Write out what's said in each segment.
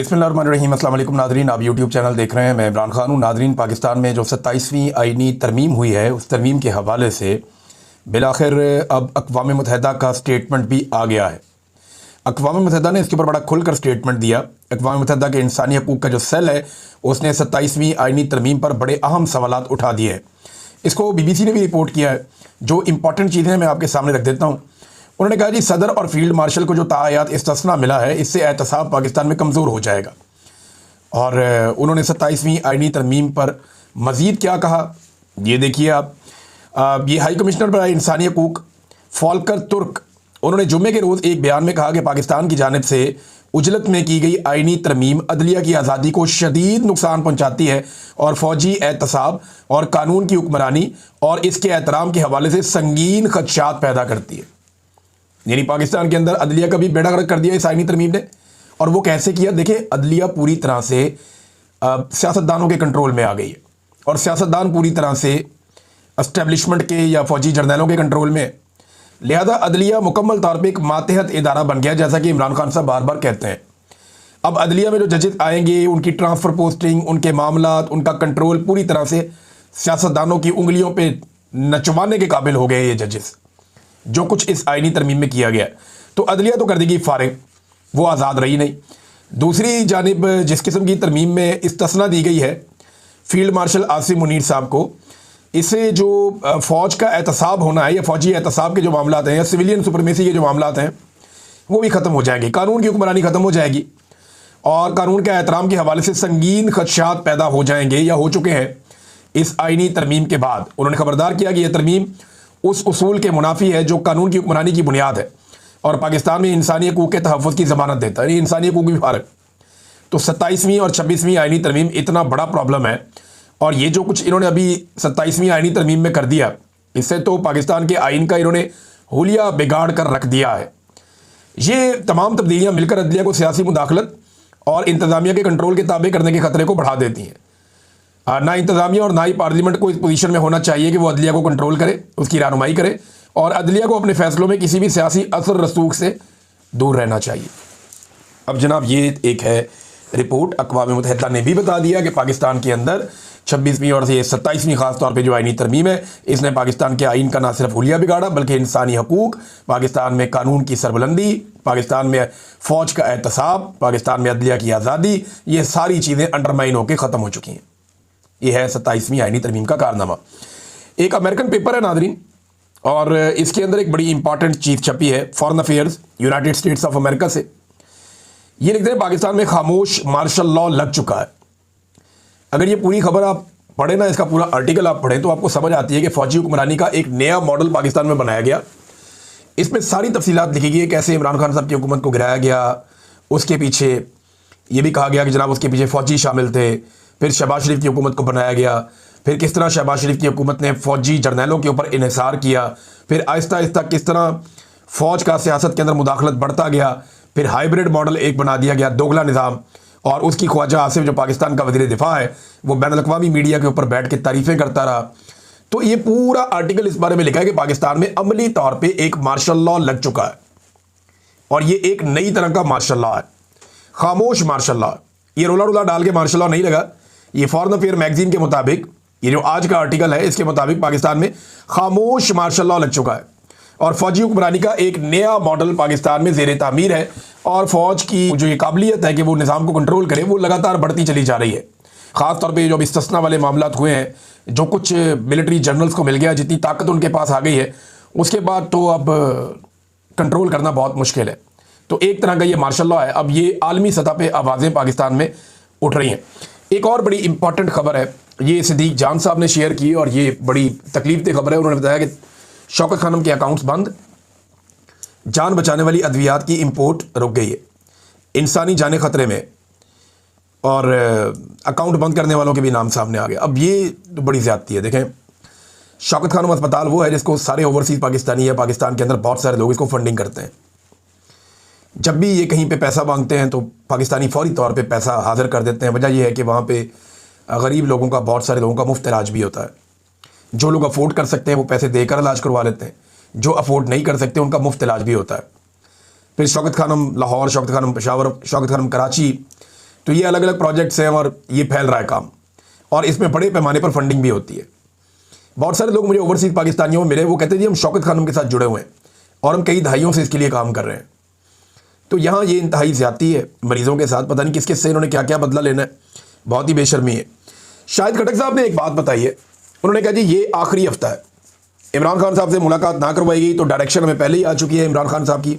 बिस्मिल्लाहिर्रहमानिर्रहीम। अस्सलाम वालेकुम नाज़रीन, आप यूट्यूब चैनल देख रहे हैं। मैं इमरान खान हूँ। नाज़रीन, पाकिस्तान में जो 27वीं आईनी तरमीम हुई है, उस तरमीम के हवाले से बिलाखिर अब अक़वाम मुत्तहिदा का स्टेटमेंट भी आ गया है। अक़वाम मुत्तहिदा ने इसके ऊपर बड़ा खुलकर स्टेटमेंट दिया। अक़वाम मुत्तहिदा के इंसानी हकूक़ का जो सेल है, उसने 27वीं आईनी तरमीम पर बड़े अहम सवालात उठा दिए हैं। इसको BBC ने भी रिपोर्ट किया है। जो इंपॉर्टेंट चीज़ें मैं आपके सामने रख देता हूँ। उन्होंने कहा जी, सदर और फील्ड मार्शल को जो तायात इस्तिस्ना मिला है, इससे एहतसाब पाकिस्तान में कमज़ोर हो जाएगा। और उन्होंने 27वीं आईनी तरमीम पर मज़ीद क्या कहा, ये देखिए आप। ये हाई कमिश्नर बराए इंसानी हकूक़ फॉल्कर तुर्क, उन्होंने जुम्मे के रोज़ एक बयान में कहा कि पाकिस्तान की जानिब से उजलत में की गई आईनी तरमीम अदलिया की आज़ादी को शदीद नुकसान पहुँचाती है और फ़ौजी एहतसाब और कानून की हुक्मरानी और इसके एहतराम के हवाले से संगीन खदशात पैदा करती है। यानी पाकिस्तान के अंदर अदलिया का भी बेड़ा गर्क कर दिया इस आईनी तरमीम ने। और वो कैसे किया, देखिए, अदलिया पूरी तरह से सियासतदानों के कंट्रोल में आ गई है और सियासतदान पूरी तरह से एस्टेब्लिशमेंट के या फौजी जर्नैलों के कंट्रोल में। लिहाजा अदलिया मुकम्मल तौर पर एक मातहत इदारा बन गया, जैसा कि इमरान खान साहब बार बार कहते हैं। अब अदलिया में जो जजेस आएंगे, उनकी ट्रांसफ़र पोस्टिंग, उनके मामलात, उनका कंट्रोल पूरी तरह से सियासतदानों की उंगलियों पर नचवाने के काबिल हो गए ये जजेस, जो कुछ इस आईनी तरमीम में किया गया। तो अदलिया तो कर देगी फारिग, वो आज़ाद रही नहीं। दूसरी जानिब जिस किस्म की तरमीम में इस्तिस्ना दी गई है फील्ड मार्शल आसिम मुनीर साहब को, इससे जो फ़ौज का एहतसाब होना है या फ़ौजी एहतसाब के जो मामलात हैं या सिविलियन सुपरमेसी के जो मामलात हैं, वो भी ख़त्म हो जाएंगे। कानून की हुक्मरानी ख़त्म हो जाएगी और कानून के एहतराम के हवाले से संगीन खदशात पैदा हो जाएंगे या हो चुके हैं इस आईनी तरमीम के बाद। उन्होंने खबरदार किया कि यह तरमीम उस उसूल के मुनाफी है जो कानून की हुक्मरानी की बुनियाद है और पाकिस्तान में इंसानी हकूक़ के तहफ़्फ़ुज़ की ज़मानत देता है। इंसानी हकूक़ भी फ़र्क। तो 27वीं और 26वीं आईनी तरमीम इतना बड़ा प्रॉब्लम है, और ये जो कुछ इन्होंने अभी 27वीं आईनी तरमीम में कर दिया, इससे तो पाकिस्तान के आइन का इन्होंने हुलिया बिगाड़ कर रख दिया है। ये तमाम तब्दीलियाँ मिलकर अदलिया को सियासी मुदाखलत और इंतज़ामिया के कंट्रोल के ताबे करने के ख़तरे को बढ़ा देती हैं। ना इंतज़ामिया और ना ही पार्लियामेंट को इस पोजीशन में होना चाहिए कि वो अदलिया को कंट्रोल करे, उसकी रहनुमाई करे, और अदलिया को अपने फ़ैसलों में किसी भी सियासी असर रसूख से दूर रहना चाहिए। अब जनाब, ये एक है रिपोर्ट। अक़वाम मुत्तहिदा ने भी बता दिया कि पाकिस्तान के अंदर 26वीं और 27वीं ख़ास तौर पे जो आईनी तरमीम है, इसने पाकिस्तान के आइन का ना सिर्फ हुलिया बिगाड़ा, बल्कि इंसानी हकूक़, पाकिस्तान में कानून की सरबुलंदी, पाकिस्तान में फ़ौज का एहतसाब, पाकिस्तान में अदलिया की आज़ादी, ये सारी चीज़ें अंडरमाइन होकर ख़त्म हो चुकी हैं। ये है 27वीं आईनी तरमीम का कारनामा। एक अमेरिकन पेपर है नाज़रीन, और इसके अंदर एक बड़ी इंपॉर्टेंट चीज़ छपी है foreign affairs United states of America से। ये लिखते हैं, पाकिस्तान में खामोश मार्शल लॉ लग चुका है। अगर ये पूरी खबर आप पढ़ें ना, इसका पूरा आर्टिकल आप पढ़ें, तो आपको समझ आती है कि फ़ौजी हुक्मरानी का एक नया मॉडल पाकिस्तान में बनाया गया। इसमें सारी तफसीलात लिखी गई है, कैसे इमरान खान साहब की हुकूमत को गिराया गया। उसके पीछे ये भी कहा गया कि जनाब उसके पीछे फ़ौजी शामिल थे। फिर शहबाज शरीफ की हुकूमत को बनाया गया। फिर किस तरह शहबाज शरीफ की हुकूमत ने फ़ौजी जर्नैलों के ऊपर इन्हिसार किया। फिर आहिस्ता आहिस्ता किस तरह फ़ौज का सियासत के अंदर मुदाखलत बढ़ता गया। फिर हाइब्रिड मॉडल एक बना दिया गया, दोगला निज़ाम। और उसकी ख्वाजा आसिफ, जो पाकिस्तान का वज़ीर दिफा है, वो बैनुल-अक़वामी मीडिया के ऊपर बैठ के तारीफ़ें करता रहा। तो ये पूरा आर्टिकल इस बारे में लिखा है कि पाकिस्तान में अमली तौर पर एक मार्शल लॉ लग चुका है, और ये एक नई तरह का मार्शल लॉ है, खामोश मार्शल लॉ। ये रोला रोला डाल के मार्शल लॉ नहीं लगा। ये फॉरेन अफेयर मैगजीन के मुताबिक, ये जो आज का आर्टिकल है, इसके मुताबिक पाकिस्तान में खामोश मार्शल लॉ लग चुका है और फ़ौजी हुक्मरानी का एक नया मॉडल पाकिस्तान में ज़ेर तामीर है। और फ़ौज की जो ये काबिलियत है कि वो निज़ाम को कंट्रोल करे, वो लगातार बढ़ती चली जा रही है। ख़ास तौर पे जो अब इस्तिस्ना वाले मामलात हुए हैं, जो कुछ मिलिट्री जनरल्स को मिल गया, जितनी ताकत उनके पास आ गई है, उसके बाद तो अब कंट्रोल करना बहुत मुश्किल है। तो एक तरह का ये मार्शल लॉ है। अब ये आलमी सतह पर आवाज़ें पाकिस्तान में उठ रही हैं। एक और बड़ी इंपॉर्टेंट खबर है, ये सिद्दीक जान साहब ने शेयर की, और ये बड़ी तकलीफ दह खबर है। उन्होंने बताया कि शौकत खानम के अकाउंट्स बंद, जान बचाने वाली अद्वियात की इंपोर्ट रुक गई है, इंसानी जाने खतरे में, और अकाउंट बंद करने वालों के भी नाम सामने आ गए। अब ये तो बड़ी ज़्यादती है। देखें, शौकत खानम अस्पताल वो है जिसको सारे ओवरसीज़ पाकिस्तानी या पाकिस्तान के अंदर बहुत सारे लोग इसको फंडिंग करते हैं। जब भी ये कहीं पे पैसा मांगते हैं तो पाकिस्तानी फ़ौरी तौर पे पैसा हाज़िर कर देते हैं। वजह यह है कि वहाँ पे गरीब लोगों का, बहुत सारे लोगों का मुफ्त इलाज भी होता है। जो लोग अफोर्ड कर सकते हैं वो पैसे देकर इलाज करवा लेते हैं, जो अफोर्ड नहीं कर सकते उनका मुफ्त इलाज भी होता है। फिर शौकत खानम लाहौर, शौकत खानम पेशावर, शौकत खानम कराची, तो ये अलग अलग प्रोजेक्ट्स हैं और ये फैल रहा है काम, और इसमें बड़े पैमाने पर फंडिंग भी होती है। बहुत सारे लोग मुझे ओवरसीज पाकिस्तानियों में मिले, वो कहते हैं जी हम शौकत खानम के साथ जुड़े हुए हैं और हम कई दहाइयों से इसके लिए काम कर रहे हैं। तो यहाँ ये इंतहाई ज़्यादती है मरीज़ों के साथ, पता नहीं किस किस से इन्होंने क्या क्या बदला लेना है, बहुत ही बेशर्मी है। शाहिद खटक साहब ने एक बात बताई है, उन्होंने कहा जी ये आखिरी हफ्ता है, इमरान खान साहब से मुलाकात ना करवाई गई तो डायरेक्शन हमें पहले ही आ चुकी है इमरान खान साहब की,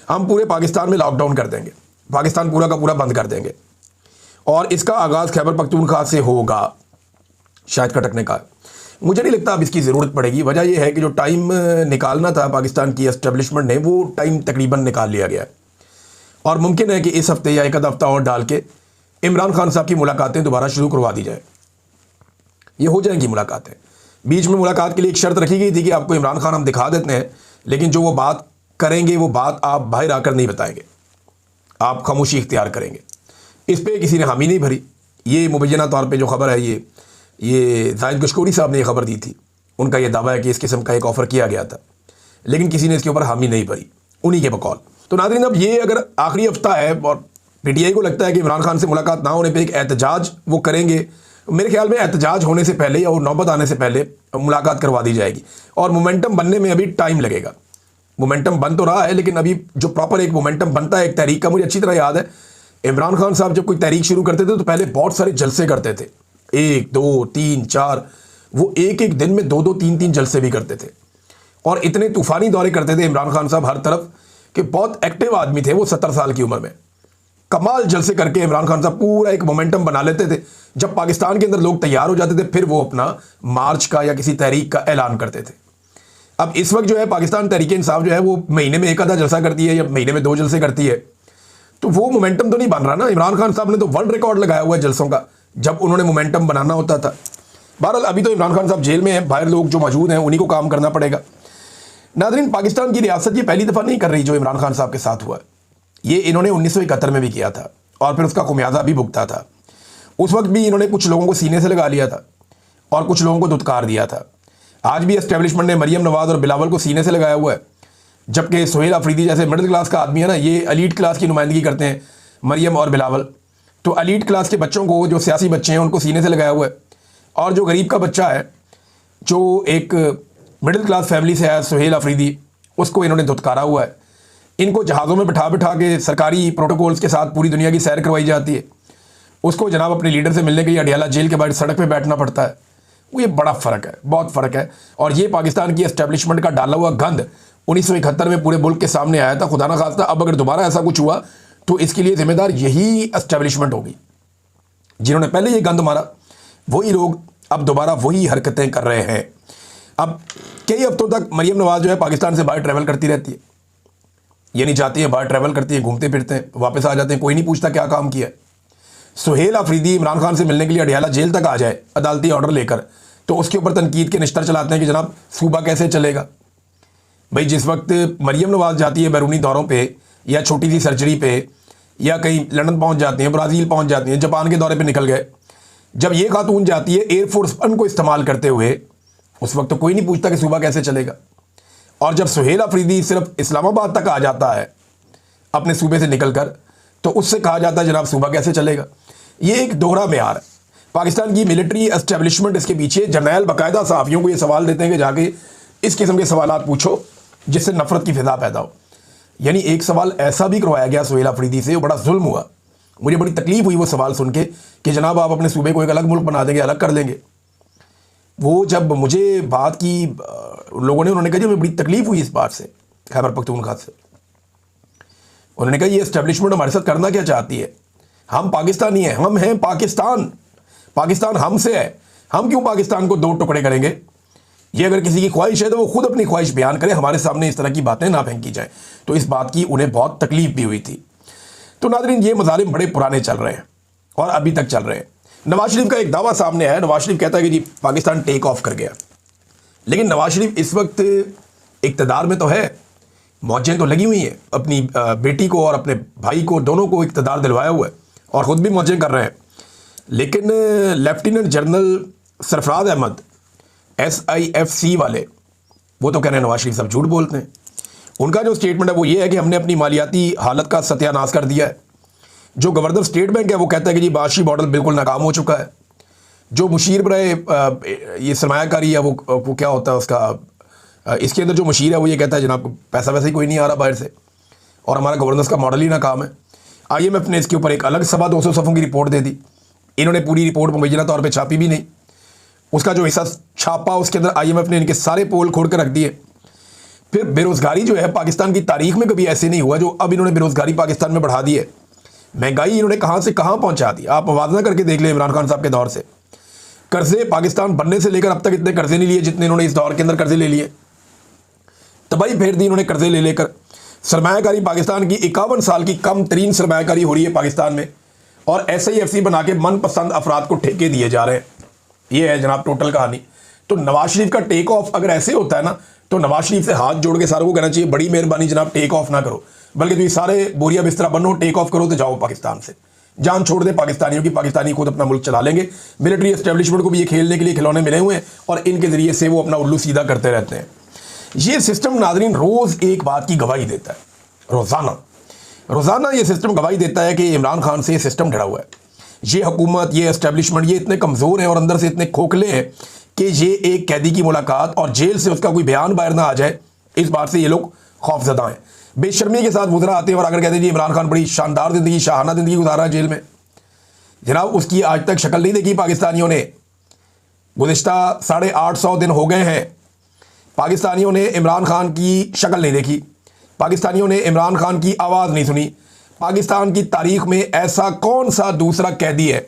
हम पूरे पाकिस्तान में लॉकडाउन कर देंगे, पाकिस्तान पूरा का पूरा बंद कर देंगे और इसका आगाज़ खैबर पख्तूनख्वा से होगा, शाहिद खटक ने कहा। मुझे नहीं लगता अब इसकी ज़रूरत पड़ेगी। वजह यह है कि जो टाइम निकालना था पाकिस्तान की एस्टेब्लिशमेंट ने, वो टाइम तकरीबन निकाल लिया गया है और मुमकिन है कि इस हफ्ते या एक आध हफ्ता और डाल के इमरान खान साहब की मुलाकातें दोबारा शुरू करवा दी जाए। ये हो जाएंगी मुलाकातें। बीच में मुलाकात के लिए एक शर्त रखी गई थी कि आपको इमरान खान हम दिखा देते हैं, लेकिन जो वो बात करेंगे वो बात आप बाहर आकर नहीं बताएंगे, आप खामोशी इख्तियार करेंगे। इस पर किसी ने हामी नहीं भरी। ये मुबैना तौर पर जो खबर है, ये जाहिद गशकोरी साहब ने ये खबर दी थी, उनका ये दावा है कि इस किस्म का एक ऑफ़र किया गया था, लेकिन किसी ने इसके ऊपर हामी नहीं भरी, उन्हीं के बकौल। तो नाज़रीन, अब ये अगर आखिरी हफ्ता है और पीटीआई को लगता है कि इमरान खान से मुलाकात ना होने पे एक एहतजाज वो करेंगे, मेरे ख्याल में एहतजाज होने से पहले या नौबत आने से पहले मुलाकात करवा दी जाएगी और मोमेंटम बनने में अभी टाइम लगेगा। मोमेंटम बन तो रहा है, लेकिन अभी जो प्रॉपर एक मोमेंटम बनता है एक तहरीक का, मुझे अच्छी तरह याद है इमरान खान साहब जब कोई तहरीक शुरू करते थे तो पहले बहुत सारे जलसे करते थे, 1 2 3 4, वो एक एक दिन में 2 2 3 3 जलसे भी करते थे और इतने तूफ़ानी दौरे करते थे इमरान खान साहब हर तरफ कि बहुत एक्टिव आदमी थे वो। 70 साल की उम्र में कमाल जलसे करके इमरान खान साहब पूरा एक मोमेंटम बना लेते थे। जब पाकिस्तान के अंदर लोग तैयार हो जाते थे फिर वो अपना मार्च का या किसी तहरीक का ऐलान करते थे। अब इस वक्त जो है पाकिस्तान तहरीक इंसाफ जो है वो महीने में एक आधा जलसा करती है या महीने में 2 जलसे करती है, तो वो मोमेंटम तो नहीं बन रहा ना। इमरान खान साहब ने तो वर्ल्ड रिकॉर्ड लगाया हुआ है जलसों का, जब उन्होंने मोमेंटम बनाना होता था। बहरहाल अभी तो इमरान खान साहब जेल में हैं, बाहर लोग जो मौजूद हैं उन्हीं को काम करना पड़ेगा। नाज़रीन, पाकिस्तान की रियासत ये पहली दफ़ा नहीं कर रही जो इमरान खान साहब के साथ हुआ। ये इन्होंने 1971 में भी किया था और फिर उसका खुमियाजा भी भुगता था। उस वक्त भी इन्होंने कुछ लोगों को सीने से लगा लिया था और कुछ लोगों को धुतकार दिया था। आज भी एस्टेब्लिशमेंट ने मरियम नवाज़ और बिलावल को सीने से लगाया हुआ है, जबकि सुहेल अफरीदी जैसे मिडिल क्लास का आदमी है ना, ये एलीट क्लास की नुमाइंदगी करते हैं मरियम और बिलावल। तो एलीट क्लास के बच्चों को, जो सियासी बच्चे हैं, उनको सीने से लगाया हुआ है और जो गरीब का बच्चा है, जो एक मिडिल क्लास फैमिली से है, सुहेल अफरीदी, उसको इन्होंने धुतकारा हुआ है। इनको जहाज़ों में बिठा बिठा के सरकारी प्रोटोकॉल्स के साथ पूरी दुनिया की सैर करवाई जाती है। उसको जनाब अपने लीडर से मिलने के लिए अडियाला जेल के बाहर सड़क पे बैठना पड़ता है। वो ये बड़ा फ़र्क है, बहुत फ़र्क है। और ये पाकिस्तान की एस्टेब्लिशमेंट का डाला हुआ गंद 1971 में पूरे मुल्क के सामने आया था। खुदा ना खास्ता अब अगर दोबारा ऐसा कुछ हुआ तो इसके लिए जिम्मेदार यही एस्टेब्लिशमेंट होगी। जिन्होंने पहले ये गंद मारा वही लोग अब दोबारा वही हरकतें कर रहे हैं। अब कई हफ्तों तक मरियम नवाज़ जो है पाकिस्तान से बाहर ट्रैवल करती रहती है, ये नहीं जाती है, बाहर ट्रैवल करती है, घूमते फिरते हैं, वापस आ जाते हैं, कोई नहीं पूछता क्या काम किया। सुहेल अफरीदी इमरान खान से मिलने के लिए अडियाला जेल तक आ जाए अदालती ऑर्डर लेकर, तो उसके ऊपर तनकीद के निश्तर चलाते हैं कि जनाब सूबा कैसे चलेगा। भाई जिस वक्त मरियम नवाज़ जाती है बैरूनी दौरों पे या छोटी सी सर्जरी पे या कहीं लंदन पहुंच जाती हैं, ब्राज़ील पहुंच जाती हैं, जापान के दौरे पे निकल गए, जब ये खातून जाती है एयरफोर्स वन को इस्तेमाल करते हुए, उस वक्त तो कोई नहीं पूछता कि सूबा कैसे चलेगा। और जब सुहेल अफरीदी सिर्फ इस्लामाबाद तक आ जाता है अपने सूबे से निकल कर, तो उससे कहा जाता है जनाब सूबा कैसे चलेगा। ये एक दोहरा मेयार है। पाकिस्तान की मिलिट्री एस्टेब्लिशमेंट इसके पीछे जर्नैल बाकायदा सहाफ़ियों को ये सवाल देते हैं कि जाके इस किस्म के सवाल पूछो जिससे नफरत की फिजा पैदा हो। यानी एक सवाल ऐसा भी करवाया गया सुहेल अफरीदी से, वो बड़ा जुल्म हुआ। मुझे बड़ी तकलीफ हुई वो सवाल सुन के कि जनाब आप अपने सूबे को एक अलग मुल्क बना देंगे, अलग कर लेंगे। वो जब मुझे बात की लोगों ने, उन्होंने कहा जी मुझे बड़ी तकलीफ हुई इस बात से, खैबर पख्तूनख्वा से। उन्होंने कहा ये एस्टेब्लिशमेंट हमारे साथ करना क्या चाहती है, हम पाकिस्तानी हैं, हम हैं पाकिस्तान, पाकिस्तान हमसे है, हम क्यों पाकिस्तान को 2 टुकड़े करेंगे। ये अगर किसी की ख्वाहिश है तो वो खुद अपनी ख्वाहिश बयान करे, हमारे सामने इस तरह की बातें ना फेंकी जाए। तो इस बात की उन्हें बहुत तकलीफ भी हुई थी। तो नाज़रीन, ये मज़ालिम बड़े पुराने चल रहे हैं और अभी तक चल रहे हैं। नवाज शरीफ का एक दावा सामने आया। नवाज शरीफ कहता है कि जी पाकिस्तान टेक ऑफ कर गया, लेकिन नवाज शरीफ इस वक्त इक़्तिदार में तो है, मौजें तो लगी हुई हैं, अपनी बेटी को और अपने भाई को, दोनों को इक़्तिदार दिलवाया हुआ है और ख़ुद भी मौजें कर रहे हैं। लेकिन lieutenant general Sarfaraz Ahmed SIFC वाले, वो तो कह रहे हैं नवाज शरीफ साहब झूठ बोलते हैं। उनका जो स्टेटमेंट है वो ये है कि हमने अपनी मालियाती हालत का सत्यानाश कर दिया है। जो गवर्नर स्टेट बैंक है वो कहता है कि जी बाशी मॉडल बिल्कुल नाकाम हो चुका है। जो मुशीर बराए ये सरमायाकारी है वो क्या होता है उसका, इसके अंदर जो मुशीर है वो ये कहता है जनाब पैसा वैसे ही कोई नहीं आ रहा बाहर से और हमारा गवर्नेंस का मॉडल ही नाकाम है। IMF ने इसके ऊपर एक अलग 225 सफ़ों की रिपोर्ट दे दी। इन्होंने पूरी रिपोर्ट मुबैना तौर पे छापी भी नहीं। उसका जो हिस्सा छापा उसके अंदर IMF ने इनके सारे पोल खोल कर रख दिए। फिर बेरोज़गारी जो है पाकिस्तान की तारीख में कभी ऐसे नहीं हुआ जो अब इन्होंने बेरोज़गारी पाकिस्तान में बढ़ा दी है। महंगाई इन्होंने कहाँ से कहाँ पहुँचा दी, आप मुवाजना करके देख लें इमरान खान साहब के दौर से। कर्जे पाकिस्तान बनने से लेकर अब तक इतने कर्जे नहीं लिए जितने इन्होंने इस दौर के अंदर कर्जे ले लिए। तबाही फेर दी इन्होंने कर्जे ले लेकर। सरमायाकारी पाकिस्तान की 51 साल की कम तरीन सरमायाकारी हो रही है पाकिस्तान में और SIFC बना के मनपसंद अफराद को ठेके दिए जा रहे हैं। ये है जनाब टोटल कहानी। तो नवाज शरीफ का टेक ऑफ अगर ऐसे होता है ना तो नवाज शरीफ से हाथ जोड़ के सारों को कहना चाहिए बड़ी मेहरबानी जनाब टेक ऑफ ना करो, बल्कि तुम सारे बोरिया बिस्तरा बनो, टेक ऑफ करो तो जाओ पाकिस्तान से, जान छोड़ दे पाकिस्तानियों की। पाकिस्तानी खुद अपना मुल्क चला लेंगे। मिलिट्री एस्टेब्लिशमेंट को भी ये खेलने के लिए खिलौने मिले हुए हैं और इनके ज़रिए से वो अपना उल्लू सीधा करते रहते हैं। ये सिस्टम नाज़रीन रोज़ एक बात की गवाही देता है, रोज़ाना ये सिस्टम गवाही देता है कि इमरान खान से ये सिस्टम ढड़ा हुआ है। ये हुकूमत, ये एस्टेब्लिशमेंट, ये इतने कमज़ोर हैं और अंदर से इतने खोखले हैं कि ये एक कैदी की मुलाकात और जेल से उसका कोई बयान बाहर ना आ जाए, इस बात से ये लोग खौफजदा हैं। बेशर्मी के साथ गुजरा आते हैं और अगर कहते हैं जी इमरान खान बड़ी शानदार ज़िंदगी, शाहाना ज़िंदगी गुजारा है जेल में, जनाब उसकी आज तक शक्ल नहीं देखी पाकिस्तानियों ने। गुज़िश्ता 850 दिन हो गए हैं, पाकिस्तानियों ने इमरान खान की शक्ल नहीं देखी, पाकिस्तानियों ने इमरान खान की आवाज़ नहीं सुनी। पाकिस्तान की तारीख में ऐसा कौन सा दूसरा कैदी है?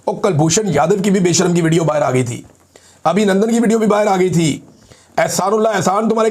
और कुलभूषण यादव की भी बेशर्म की वीडियो बाहर आ गई थी, अभिनंदन की वीडियो भी बाहर आ गई थी। एहसानुल्लाह एहसान तुम्हारे